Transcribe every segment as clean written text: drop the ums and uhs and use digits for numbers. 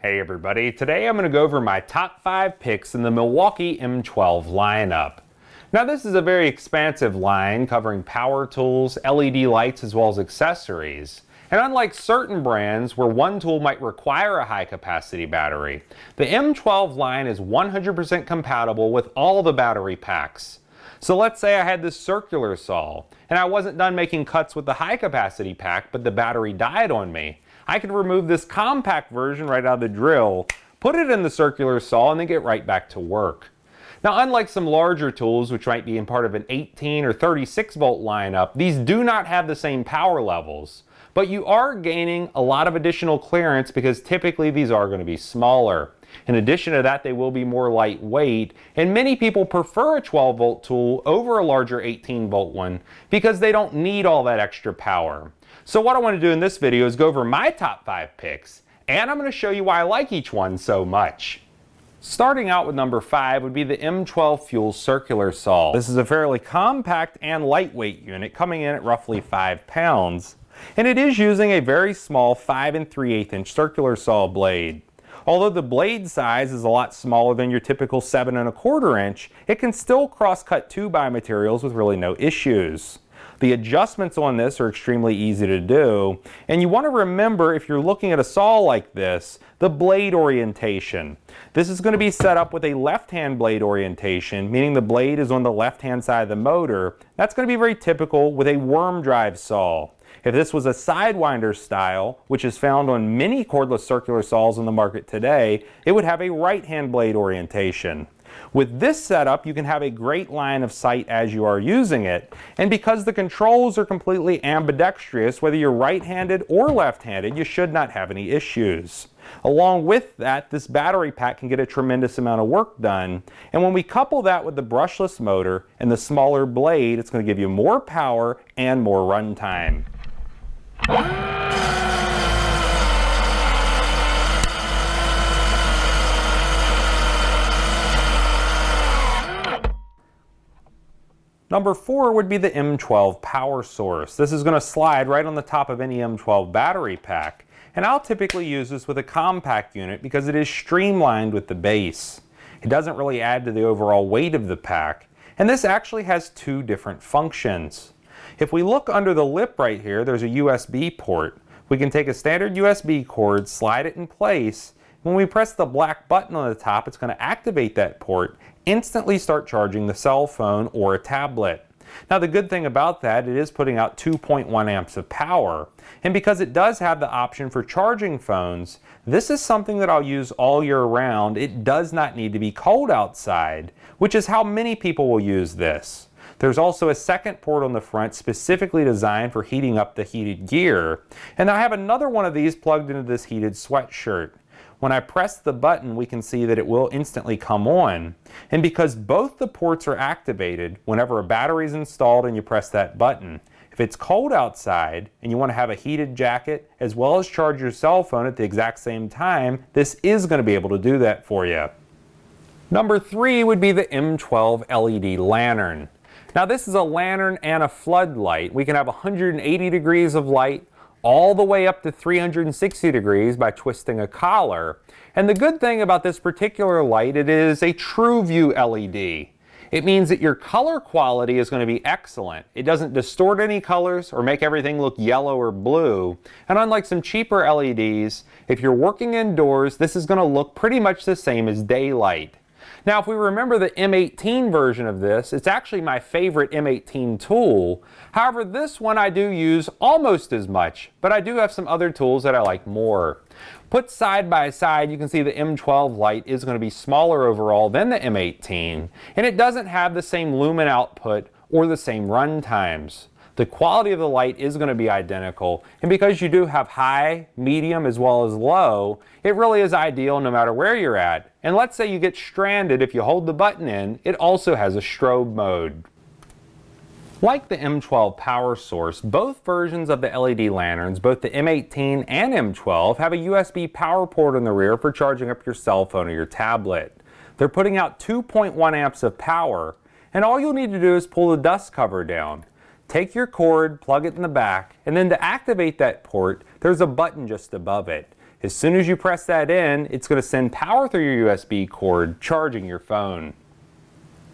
Hey everybody, today I'm going to go over my top 5 picks in the Milwaukee M12 lineup. Now this is a very expansive line covering power tools, LED lights, as well as accessories. And unlike certain brands where one tool might require a high capacity battery, the M12 line is 100% compatible with all the battery packs. So let's say I had this circular saw and I wasn't done making cuts with the high capacity pack, but the battery died on me. I could remove this compact version right out of the drill, put it in the circular saw, and then get right back to work. Now, unlike some larger tools, which might be in part of an 18 or 36 volt lineup, these do not have the same power levels. But you are gaining a lot of additional clearance because typically these are going to be smaller. In addition to that, they will be more lightweight, and many people prefer a 12 volt tool over a larger 18 volt one because they don't need all that extra power. So what I want to do in this video is go over my top 5 picks, and I'm going to show you why I like each one so much. Starting out with number 5 would be the M12 Fuel circular saw. This is a fairly compact and lightweight unit coming in at roughly 5 pounds. And it is using a very small 5 3/8 inch circular saw blade. Although the blade size is a lot smaller than your typical 7 1/4 inch, it can still cross-cut 2x materials with really no issues. The adjustments on this are extremely easy to do, and you want to remember, if you're looking at a saw like this, the blade orientation. This is going to be set up with a left-hand blade orientation, meaning the blade is on the left-hand side of the motor. That's going to be very typical with a worm drive saw. If this was a sidewinder style, which is found on many cordless circular saws in the market today, it would have a right-hand blade orientation. With this setup, you can have a great line of sight as you are using it, and because the controls are completely ambidextrous, whether you're right-handed or left-handed, you should not have any issues. Along with that, this battery pack can get a tremendous amount of work done, and when we couple that with the brushless motor and the smaller blade, it's going to give you more power and more runtime. Number 4 would be the M12 power source. This is going to slide right on the top of any M12 battery pack, and I'll typically use this with a compact unit because it is streamlined with the base. It doesn't really add to the overall weight of the pack, and this actually has 2 different functions. If we look under the lip right here, there's a USB port. We can take a standard USB cord, slide it in place. When we press the black button on the top, it's going to activate that port, instantly start charging the cell phone or a tablet. Now the good thing about that, it is putting out 2.1 amps of power. And because it does have the option for charging phones, this is something that I'll use all year round. It does not need to be cold outside, which is how many people will use this. There's also a second port on the front specifically designed for heating up the heated gear. And I have another one of these plugged into this heated sweatshirt. When I press the button, we can see that it will instantly come on. And because both the ports are activated, whenever a battery is installed and you press that button, if it's cold outside and you want to have a heated jacket as well as charge your cell phone at the exact same time, this is going to be able to do that for you. Number 3 would be the M12 LED lantern. Now this is a lantern and a floodlight. We can have 180 degrees of light all the way up to 360 degrees by twisting a collar. And the good thing about this particular light, it is a true view LED. It means that your color quality is going to be excellent. It doesn't distort any colors or make everything look yellow or blue. And unlike some cheaper LEDs, if you're working indoors, this is going to look pretty much the same as daylight. Now, if we remember the M18 version of this, it's actually my favorite M18 tool. However, this one I do use almost as much, but I do have some other tools that I like more. Put side by side, you can see the M12 light is going to be smaller overall than the M18, and it doesn't have the same lumen output or the same run times. The quality of the light is going to be identical, and because you do have high, medium, as well as low, it really is ideal no matter where you're at. And let's say you get stranded, if you hold the button in, it also has a strobe mode. Like the M12 power source, both versions of the LED lanterns, both the M18 and M12, have a USB power port in the rear for charging up your cell phone or your tablet. They're putting out 2.1 amps of power, and all you'll need to do is pull the dust cover down. Take your cord, plug it in the back, and then to activate that port, there's a button just above it. As soon as you press that in, it's going to send power through your USB cord, charging your phone.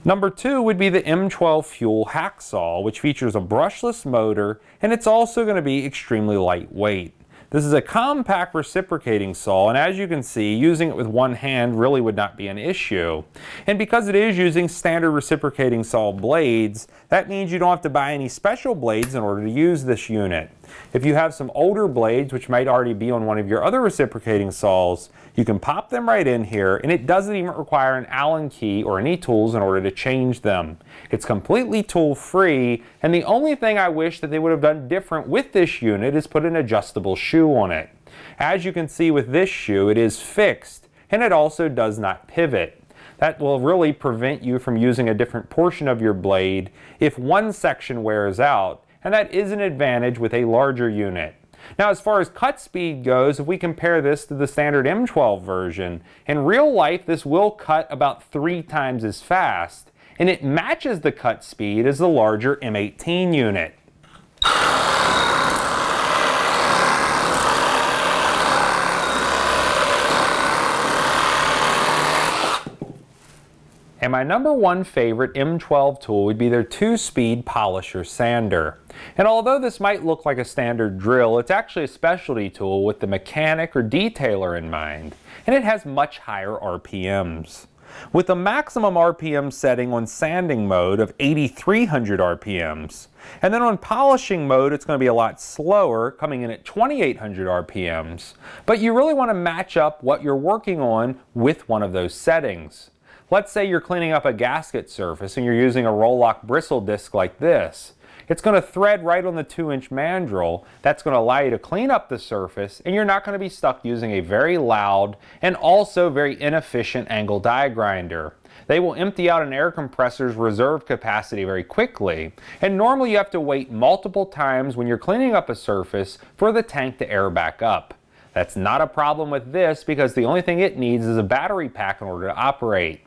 Number 2 would be the M12 Fuel Hacksaw, which features a brushless motor, and it's also going to be extremely lightweight. This is a compact reciprocating saw, and as you can see, using it with one hand really would not be an issue. And because it is using standard reciprocating saw blades, that means you don't have to buy any special blades in order to use this unit. If you have some older blades, which might already be on one of your other reciprocating saws, you can pop them right in here, and it doesn't even require an Allen key or any tools in order to change them. It's completely tool-free, and the only thing I wish that they would have done different with this unit is put an adjustable shoe on it. As you can see with this shoe, it is fixed, and it also does not pivot. That will really prevent you from using a different portion of your blade if one section wears out, and that is an advantage with a larger unit. Now, as far as cut speed goes, if we compare this to the standard M12 version, in real life this will cut about 3 times as fast, and it matches the cut speed as the larger M18 unit. And my number 1 favorite M12 tool would be their 2-speed polisher sander. And although this might look like a standard drill, it's actually a specialty tool with the mechanic or detailer in mind, and it has much higher RPMs. With the maximum RPM setting on sanding mode of 8,300 RPMs, and then on polishing mode it's going to be a lot slower, coming in at 2,800 RPMs, but you really want to match up what you're working on with one of those settings. Let's say you're cleaning up a gasket surface and you're using a roll-lock bristle disc like this. It's going to thread right on the 2-inch mandrel. That's going to allow you to clean up the surface, and you're not going to be stuck using a very loud and also very inefficient angle die grinder. They will empty out an air compressor's reserve capacity very quickly, and normally you have to wait multiple times when you're cleaning up a surface for the tank to air back up. That's not a problem with this because the only thing it needs is a battery pack in order to operate.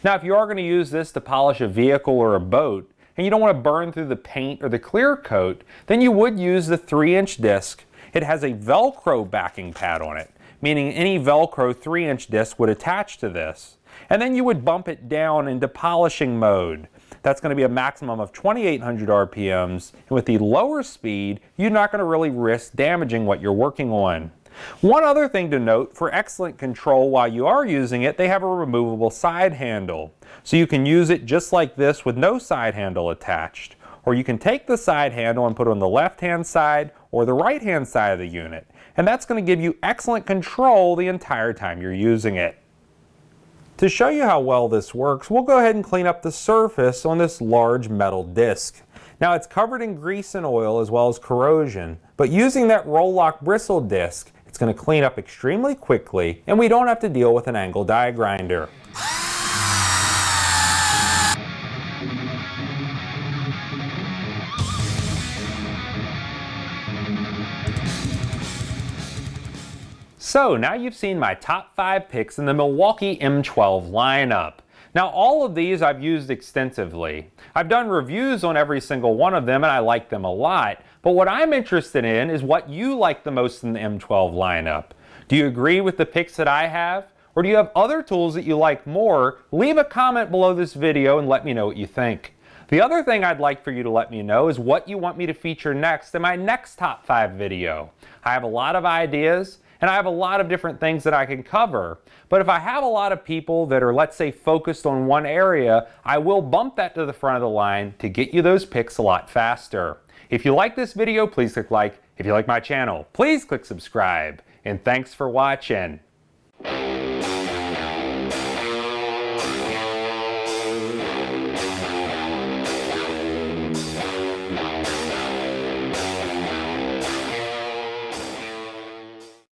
Now, if you are going to use this to polish a vehicle or a boat, and you don't want to burn through the paint or the clear coat, then you would use the 3-inch disc. It has a Velcro backing pad on it, meaning any Velcro 3-inch disc would attach to this. And then you would bump it down into polishing mode. That's going to be a maximum of 2,800 RPMs, and with the lower speed, you're not going to really risk damaging what you're working on. One other thing to note, for excellent control while you are using it, they have a removable side handle. So you can use it just like this with no side handle attached. Or you can take the side handle and put it on the left-hand side or the right-hand side of the unit. And that's going to give you excellent control the entire time you're using it. To show you how well this works, we'll go ahead and clean up the surface on this large metal disc. Now, it's covered in grease and oil as well as corrosion, but using that roll-lock bristle disc, it's going to clean up extremely quickly, and we don't have to deal with an angle die grinder. So now you've seen my top 5 picks in the Milwaukee M12 lineup. Now, all of these I've used extensively. I've done reviews on every single one of them and I like them a lot, but what I'm interested in is what you like the most in the M12 lineup. Do you agree with the picks that I have? Or do you have other tools that you like more? Leave a comment below this video and let me know what you think. The other thing I'd like for you to let me know is what you want me to feature next in my next top 5 video. I have a lot of ideas, and I have a lot of different things that I can cover. But if I have a lot of people that are, let's say, focused on one area, I will bump that to the front of the line to get you those picks a lot faster. If you like this video, please click like. If you like my channel, please click subscribe. And thanks for watching.